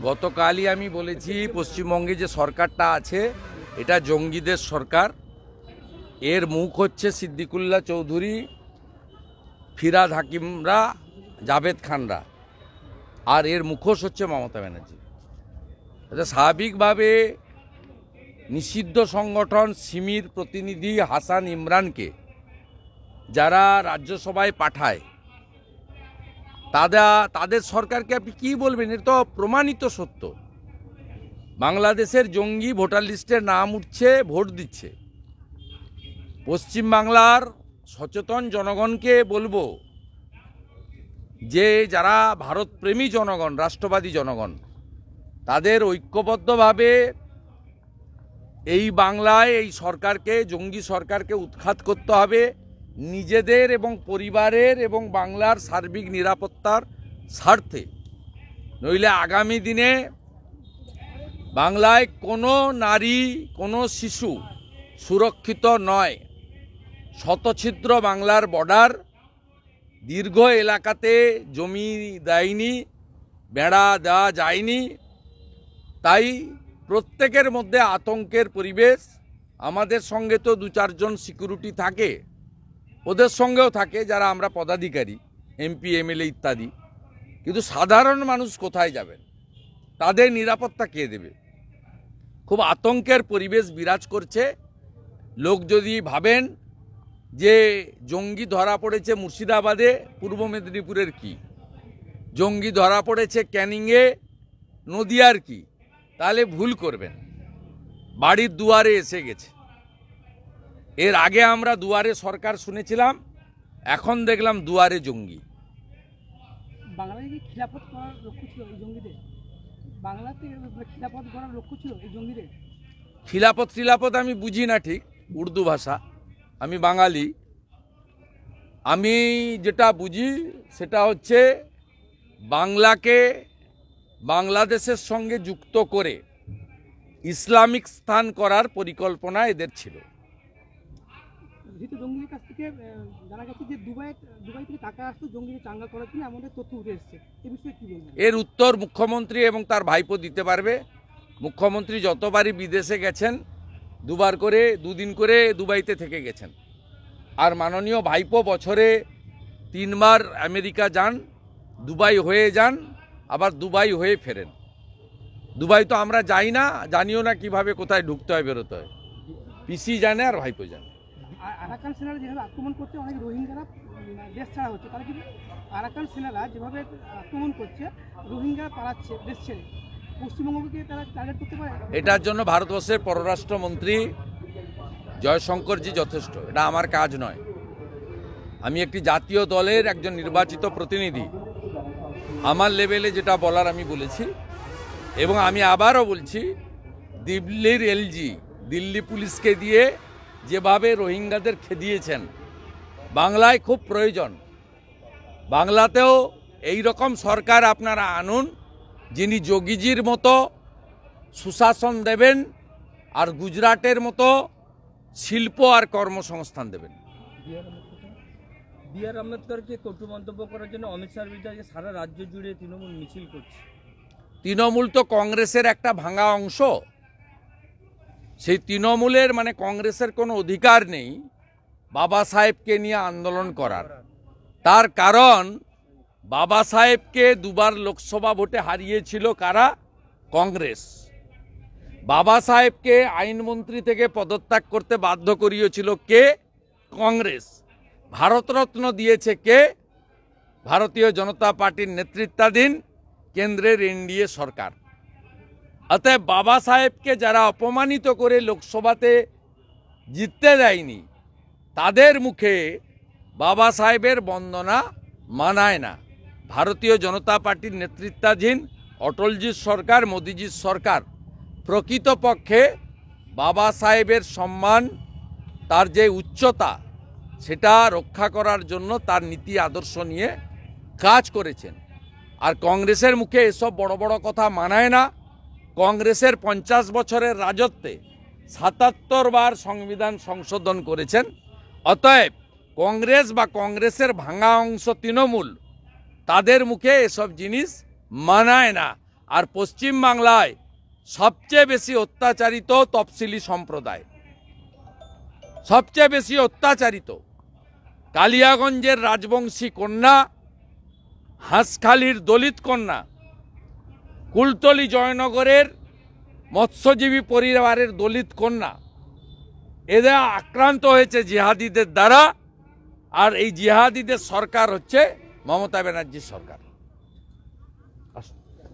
গতকালই আমি বলেছি পশ্চিমবঙ্গে যে সরকারটা আছে এটা জঙ্গিদের সরকার। এর মুখ হচ্ছে সিদ্দিকুল্লাহ চৌধুরী, ফিরাদ হাকিমরা, জাভেদ খানরা, আর এর মুখোশ হচ্ছে মমতা ব্যানার্জি। এটা স্বাভাবিকভাবে নিষিদ্ধ সংগঠন সিমির প্রতিনিধি হাসান ইমরানকে যারা রাজ্যসভায় পাঠায় তাদের সরকারকে আপনি কী বলবেন? এটা তো প্রমাণিত সত্য। বাংলাদেশের জঙ্গি ভোটার লিস্টের নাম উঠছে, ভোট দিচ্ছে। পশ্চিমবাংলার সচেতন জনগণকে বলবো যে যারা ভারতপ্রেমী জনগণ, রাষ্ট্রবাদী জনগণ, তাদের ঐক্যবদ্ধভাবে এই বাংলায় এই সরকারকে, জঙ্গি সরকারকে উৎখাত করতে হবে নিজেদের এবং পরিবারের এবং বাংলার সার্বিক নিরাপত্তার স্বার্থে। নইলে আগামী দিনে বাংলায় কোনো নারী, কোনো শিশু সুরক্ষিত নয়। শতছিদ্র বাংলার বর্ডার, দীর্ঘ এলাকাতে জমি দেয়নি, বেড়া দেওয়া যায়নি, তাই প্রত্যেকের মধ্যে আতঙ্কের পরিবেশ। আমাদের সঙ্গে তো 2-4 জন সিকিউরিটি থাকে, ওদের সঙ্গেও থাকে যারা আমরা পদাধিকারী, এমপি, এমএলএ ইত্যাদি। কিন্তু সাধারণ মানুষ কোথায় যাবেন? তাদের নিরাপত্তা কে দেবে? খুব আতঙ্কের পরিবেশ বিরাজ করছে। লোক যদি ভাবেন যে জঙ্গি ধরা পড়েছে মুর্শিদাবাদে, পূর্ব মেদিনীপুরের কি? জঙ্গি ধরা পড়েছে ক্যানিংয়ে, নদিয়ার কি? তাহলে ভুল করবেন। বাড়ির দুয়ারে এসে গেছে। এর আগে আমরা দুয়ারে সরকার শুনেছিলাম, এখন দেখলাম দুয়ারে জঙ্গি। বাংলায় কি খিলাফত করার লক্ষ্য ছিল এই জঙ্গিদের? বাংলাতে খিলাফত করার লক্ষ্য ছিল এই জঙ্গিদের? খিলাফত আমি বুঝি না ঠিক, উর্দু ভাষা, আমি বাঙালি। আমি যেটা বুঝি সেটা হচ্ছে বাংলাকে বাংলাদেশের সঙ্গে যুক্ত করে ইসলামিক স্থান করার পরিকল্পনা এদের ছিল। যেহেতু জঙ্গিদের কাছ থেকে জানা গেছে যে দুবাই থেকে টাকা আসতো জঙ্গিদের চাঙ্গা করার জন্য, আমাদের তথ্য উঠে এসছে। এই বিষয়ে কি বলবেন? এর উত্তর মুখ্যমন্ত্রী এবং তার ভাইপো দিতে পারবে। মুখ্যমন্ত্রী যতবারই বিদেশে গেছেন, 2বার করে 2 দিন করে দুবাইতে থেকে গেছেন। আর মাননীয় ভাইপো বছরে 3বার আমেরিকা যান, দুবাই হয়ে যান, আবার দুবাই হয়ে ফেরেন। দুবাই তো আমরা যাই না, জানিও না কিভাবে কোথায় ঢুকতে হয়, বেরোতে হয়। পিসি জানে আর ভাইপো জানে। আরাকান সেনারা যেভাবে আক্রমণ করছে, অনেক রোহিঙ্গারা দেশ ছাড়া হচ্ছে। তারা কি আরাকান সেনারা যেভাবে আক্রমণ করছে, রোহিঙ্গা পালাচ্ছে দেশ ছেড়ে, পশ্চিমবঙ্গকে তারা টার্গেট করতে পারে? এটার জন্য ভারতবর্ষের পররাষ্ট্রমন্ত্রী জয়শঙ্করজি যথেষ্ট। এটা আমার কাজ নয়। আমি একটি জাতীয় দলের একজন নির্বাচিত প্রতিনিধি। আমার লেভেলে যেটা বলার আমি বলেছি, এবং আমি আবারও বলছি, দিল্লির এলজি, দিল্লি পুলিশকে দিয়ে যেভাবে রোহিঙ্গাদের খেদিয়েছেন, বাংলায় খুব প্রয়োজন। বাংলাতেও এই রকম সরকার আপনারা আনুন, যিনি যোগীজির মতো সুশাসন দেবেন আর গুজরাটের মতো শিল্প আর কর্মসংস্থান দেবেন। বি.আর. আম্বেদকরকে কটু মন্তব্য করার জন্য অমিত শাহর বিরুদ্ধে সারা রাজ্য জুড়ে তৃণমূল মিছিল করছে। তৃণমূল তো কংগ্রেসের একটা ভাঙা অংশ। সেই তৃণমূলের মানে কংগ্রেসের কোনো অধিকার নেই বাবা সাহেবকে নিয়ে আন্দোলন করার। তার কারণ বাবা সাহেবকে 2বার লোকসভা ভোটে হারিয়েছিল কারা? কংগ্রেস। বাবা সাহেবকে আইনমন্ত্রী থেকে পদত্যাগ করতে বাধ্য করিয়েছিল কে? কংগ্রেস। ভারতরত্ন দিয়েছে কে? ভারতীয় জনতা পার্টির নেতৃত্বাধীন কেন্দ্রের এনডিএ সরকার। অতএব বাবা সাহেবকে যারা অপমানিত করে লোকসভাতে জিততে দেয়নি, তাদের মুখে বাবা সাহেবের বন্দনা মানায় না। ভারতীয় জনতা পার্টির নেতৃত্বাধীন অটলজির সরকার, মোদিজির সরকার প্রকৃতপক্ষে বাবা সাহেবের সম্মান, তার যে উচ্চতা, সেটা রক্ষা করার জন্য তার নীতি আদর্শ নিয়ে কাজ করেছেন। আর কংগ্রেসের মুখে এসব বড় বড় কথা মানায় না। কংগ্রেসের 50 বছরের রাজত্বে 77 বার সংবিধান সংশোধন করেছেন। অতএব কংগ্রেস বা কংগ্রেসের ভাঙা অংশ তৃণমূল, তাদের মুখে এসব জিনিস মানায় না। আর পশ্চিম বাংলায় সবচেয়ে বেশি অত্যাচারিত তফসিলি সম্প্রদায়, সবচেয়ে বেশি অত্যাচারিত। কালিয়াগঞ্জের রাজবংশী কন্যা, হাঁসখালির দলিত কন্যা, কুলতলি জয়নগরের মৎস্যজীবী পরিবারের দলিত কন্যা, এরা আক্রান্ত হয়েছে জিহাদিদের দ্বারা। আর এই জিহাদিদের সরকার হচ্ছে মমতা ব্যানার্জির সরকার।